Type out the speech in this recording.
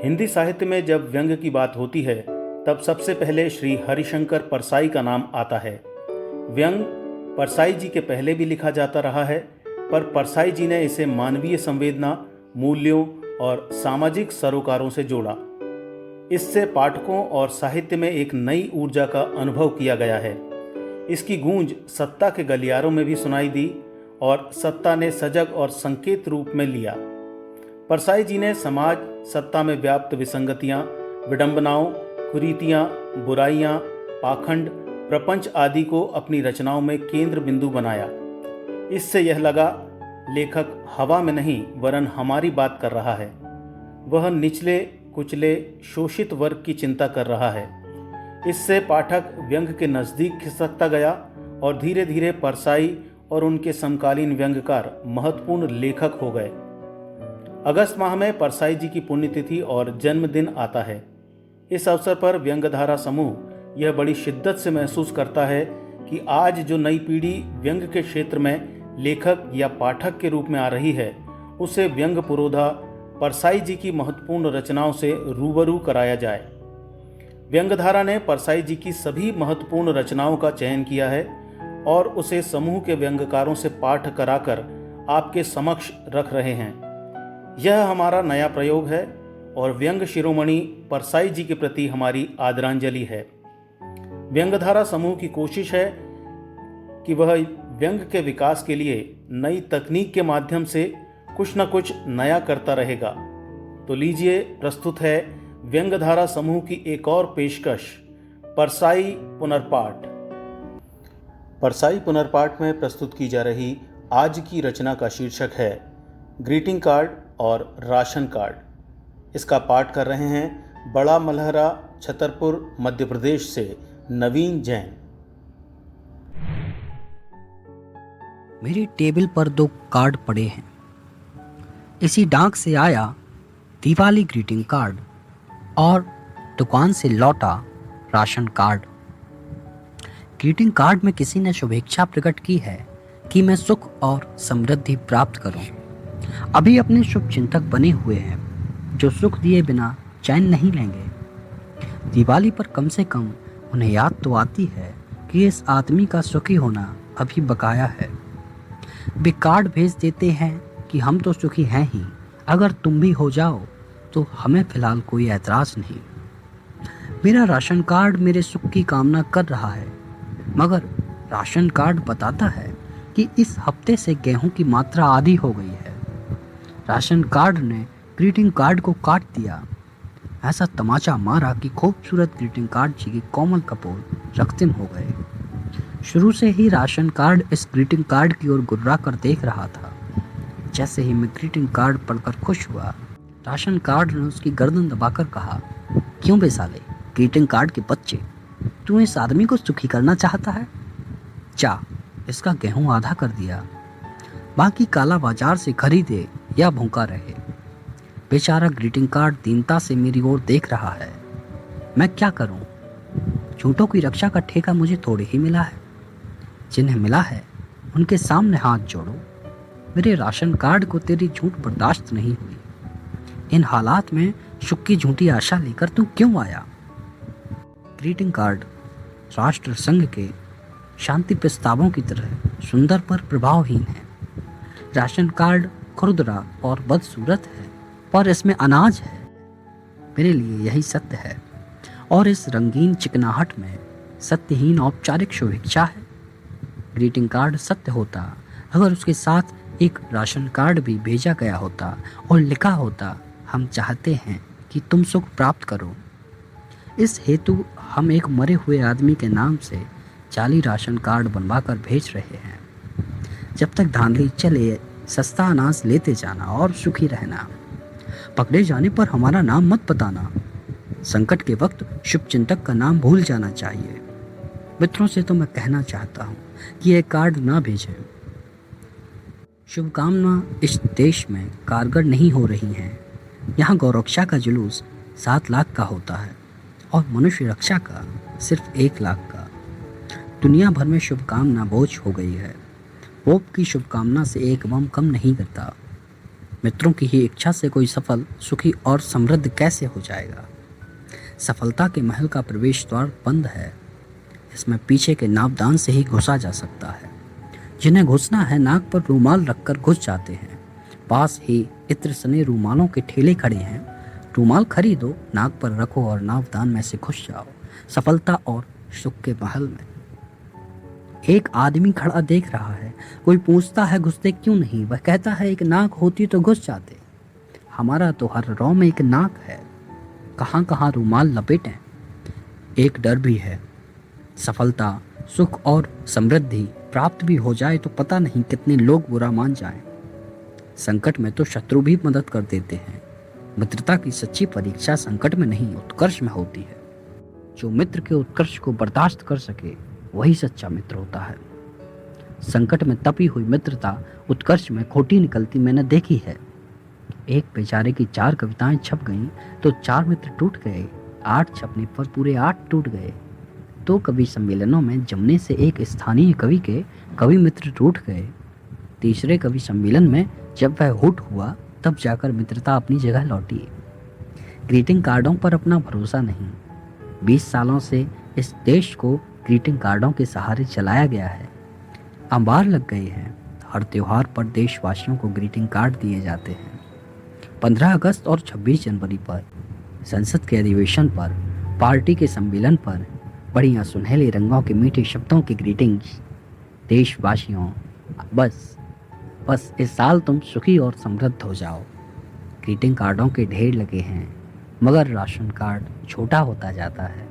हिंदी साहित्य में जब व्यंग की बात होती है तब सबसे पहले श्री हरिशंकर परसाई का नाम आता है। व्यंग परसाई जी के पहले भी लिखा जाता रहा है, पर परसाई जी ने इसे मानवीय संवेदना, मूल्यों और सामाजिक सरोकारों से जोड़ा। इससे पाठकों और साहित्य में एक नई ऊर्जा का अनुभव किया गया है। इसकी गूंज सत्ता के गलियारों में भी सुनाई दी और सत्ता ने सजग और संकेत रूप में लिया। परसाई जी ने समाज, सत्ता में व्याप्त विसंगतियां, विडंबनाओं, कुरीतियां, बुराइयां, पाखंड, प्रपंच आदि को अपनी रचनाओं में केंद्र बिंदु बनाया। इससे यह लगा लेखक हवा में नहीं वरन हमारी बात कर रहा है। वह निचले कुचले शोषित वर्ग की चिंता कर रहा है। इससे पाठक व्यंग के नज़दीक खिसकता गया और धीरे धीरे परसाई और उनके समकालीन व्यंग्यकार महत्वपूर्ण लेखक हो गए। अगस्त माह में परसाई जी की पुण्यतिथि और जन्मदिन आता है। इस अवसर पर व्यंग्यधारा समूह यह बड़ी शिद्दत से महसूस करता है कि आज जो नई पीढ़ी व्यंग के क्षेत्र में लेखक या पाठक के रूप में आ रही है, उसे व्यंग पुरोधा परसाई जी की महत्वपूर्ण रचनाओं से रूबरू कराया जाए। व्यंग्यधारा ने परसाई जी की सभी महत्वपूर्ण रचनाओं का चयन किया है और उसे समूह के व्यंग्यकारों से पाठ कराकर आपके समक्ष रख रहे हैं। यह हमारा नया प्रयोग है और व्यंग शिरोमणि परसाई जी के प्रति हमारी आदरांजलि है। व्यंग्यधारा समूह की कोशिश है कि वह व्यंग के विकास के लिए नई तकनीक के माध्यम से कुछ न कुछ नया करता रहेगा। तो लीजिए, प्रस्तुत है व्यंग्यधारा समूह की एक और पेशकश, परसाई पुनर्पाठ। परसाई पुनर्पाठ में प्रस्तुत की जा रही आज की रचना का शीर्षक है ग्रीटिंग कार्ड और राशन कार्ड। इसका पाठ कर रहे हैं बड़ा मलहरा, छतरपुर, मध्य प्रदेश से नवीन जैन। मेरी टेबल पर 2 कार्ड पड़े हैं। इसी डाक से आया दिवाली ग्रीटिंग कार्ड और दुकान से लौटा राशन कार्ड। ग्रीटिंग कार्ड में किसी ने शुभेच्छा प्रकट की है कि मैं सुख और समृद्धि प्राप्त करूं। अभी अपने शुभ चिंतक बने हुए हैं जो सुख दिए बिना चैन नहीं लेंगे। दिवाली पर कम से कम उन्हें याद तो आती है कि इस आदमी का सुखी होना अभी बकाया है। वे कार्ड भेज देते हैं कि हम तो सुखी हैं ही, अगर तुम भी हो जाओ तो हमें फिलहाल कोई ऐतराज नहीं। मेरा राशन कार्ड मेरे सुख की कामना कर रहा है, मगर राशन कार्ड बताता है कि इस हफ्ते से गेहूं की मात्रा आधी हो गई है। राशन कार्ड ने ग्रीटिंग कार्ड को काट दिया। ऐसा तमाचा मारा कि खूबसूरत ग्रीटिंग कार्ड जी की कोमल कपोल रक्तिम हो गए। शुरू से ही राशन कार्ड इस ग्रीटिंग कार्ड की ओर गुर्रा कर देख रहा था। जैसे ही मैं ग्रीटिंग कार्ड पढ़कर खुश हुआ, राशन कार्ड ने उसकी गर्दन दबाकर कहा, क्यों बे साले ग्रीटिंग कार्ड के बच्चे, तू इस आदमी को सुखी करना चाहता है? जा, इसका गेहूं आधा कर दिया, बाकी काला बाजार से खरीदे या भूखा रहे। बेचारा ग्रीटिंग कार्ड दीनता से मेरी ओर देख रहा है। मैं क्या करूं? झूठों की रक्षा का ठेका मुझे थोड़े ही मिला है। जिन्हें मिला है उनके सामने हाथ जोड़ो। मेरे राशन कार्ड को तेरी झूठ बर्दाश्त नहीं हुई। इन हालात में सुख की झूठी आशा लेकर तू क्यों आया? ग्रीटिंग कार्ड राष्ट्र संघ के शांति प्रस्तावों की तरह सुंदर पर प्रभावहीन है। राशन कार्ड खुरदरा और बदसूरत है, पर इसमें अनाज है। मेरे लिए यही सत्य है और इस रंगीन चिकनाहट में सत्यहीन औपचारिक शुभेच्छा है। ग्रीटिंग कार्ड सत्य होता अगर उसके साथ एक राशन कार्ड भी भेजा गया होता और लिखा होता, हम चाहते हैं कि तुम सुख प्राप्त करो। इस हेतु हम एक मरे हुए आदमी के नाम से जाली राशन कार्ड बनवा कर भेज रहे हैं। जब तक धांधली चले, सस्ता अनाज लेते जाना और सुखी रहना। पकड़े जाने पर हमारा नाम मत बताना। संकट के वक्त शुभचिंतक का नाम भूल जाना चाहिए। मित्रों से तो मैं कहना चाहता हूँ कि ये कार्ड ना भेजें। शुभकामना इस देश में कारगर नहीं हो रही हैं। यहाँ गौरक्षा का जुलूस 7 लाख का होता है और मनुष्य रक्षा का सिर्फ 1 लाख का। दुनिया भर में शुभकामना बोझ हो गई है। पोप की शुभकामना से एक बम कम नहीं करता। मित्रों की ही इच्छा से कोई सफल, सुखी और समृद्ध कैसे हो जाएगा? सफलता के महल का प्रवेश द्वार बंद है। इसमें पीछे के नावदान से ही घुसा जा सकता है। जिन्हें घुसना है नाक पर रूमाल रखकर घुस जाते हैं। पास ही इत्र सने रूमालों के ठेले खड़े हैं। रूमाल खरीदो, नाक पर रखो और नावदान में से घुस जाओ सफलता और सुख के महल में। एक आदमी खड़ा देख रहा है। कोई पूछता है घुसते क्यों नहीं? वह कहता है एक नाक होती तो घुस जाते। हमारा तो हर रौ में एक नाक है, कहाँ कहाँ रूमाल लपेटें। एक डर भी है, सफलता, सुख और समृद्धि प्राप्त भी हो जाए तो पता नहीं कितने लोग बुरा मान जाएं। संकट में तो शत्रु भी मदद कर देते हैं। मित्रता की सच्ची परीक्षा संकट में नहीं, उत्कर्ष में होती है। जो मित्र के उत्कर्ष को बर्दाश्त कर सके वही सच्चा मित्र होता है। संकट में तपी हुई मित्रता उत्कर्ष में खोटी निकलती मैंने देखी है। एक बेचारे की 4 कविताएं छप गईं तो 4 मित्र टूट गए। 8 छपने पर पूरे 8 टूट गए। 2 कवि सम्मेलनों में जमने से एक स्थानीय कवि के कवि मित्र टूट गए। तीसरे कवि सम्मेलन में जब वह हुट हुआ तब जाकर मित्रता अपनी जगह लौटी। ग्रीटिंग कार्डों पर अपना भरोसा नहीं। 20 सालों से इस देश को ग्रीटिंग कार्डों के सहारे चलाया गया है। अंबार लग गए हैं। हर त्योहार पर देशवासियों को ग्रीटिंग कार्ड दिए जाते हैं। 15 अगस्त और 26 जनवरी पर, संसद के अधिवेशन पर, पार्टी के सम्मेलन पर बढ़िया सुनहले रंगों के मीठे शब्दों की ग्रीटिंग्स। देशवासियों, बस इस साल तुम सुखी और समृद्ध हो जाओ। ग्रीटिंग कार्डों के ढेर लगे हैं मगर राशन कार्ड छोटा होता जाता है।